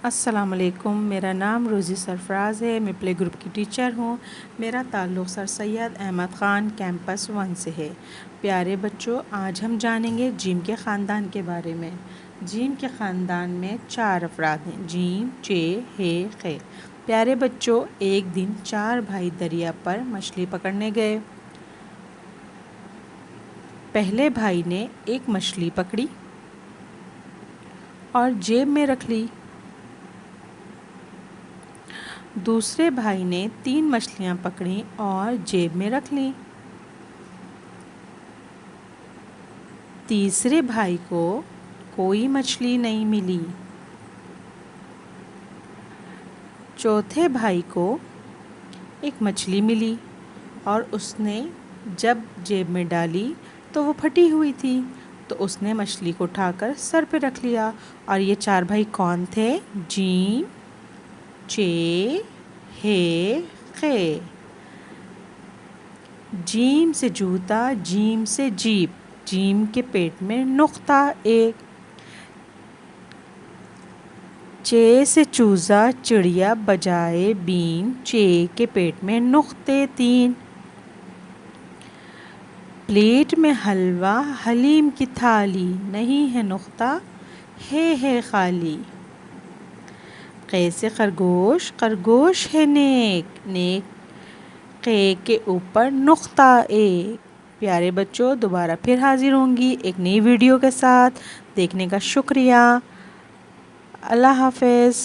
السلام علیکم، میرا نام روزی سرفراز ہے، میں پلے گروپ کی ٹیچر ہوں۔ میرا تعلق سر سید احمد خان کیمپس 1 سے ہے۔ پیارے بچوں، آج ہم جانیں گے جیم کے خاندان کے بارے میں۔ جیم کے خاندان میں 4 افراد ہیں: جیم، چے، ہے، خے۔ پیارے بچوں، ایک دن 4 بھائی دریا پر مچھلی پکڑنے گئے۔ پہلے بھائی نے ایک مچھلی پکڑی اور جیب میں رکھ لی۔ دوسرے بھائی نے 3 مچھلیاں پکڑیں اور جیب میں رکھ لیں۔ تیسرے بھائی کو کوئی مچھلی نہیں ملی۔ چوتھے بھائی کو ایک مچھلی ملی اور اس نے جب جیب میں ڈالی تو وہ پھٹی ہوئی تھی، تو اس نے مچھلی کو اٹھا کر سر پہ رکھ لیا۔ اور یہ 4 بھائی کون تھے؟ جیم، چے، ہے، خے۔ جیم سے جوتا، جیم سے جیپ، جیم کے پیٹ میں نقطہ 1۔ چے سے چوزا، چڑیا بجائے بین، چے کے پیٹ میں نقطے 3۔ پلیٹ میں حلوہ، حلیم کی تھالی، نہیں ہے نقطہ، ہے خالی۔ قے سے خرگوش، خرگوش ہے نیک، نیک قے کے اوپر نقطہ 1۔ پیارے بچوں، دوبارہ پھر حاضر ہوں گی ایک نئی ویڈیو کے ساتھ۔ دیکھنے کا شکریہ۔ اللہ حافظ۔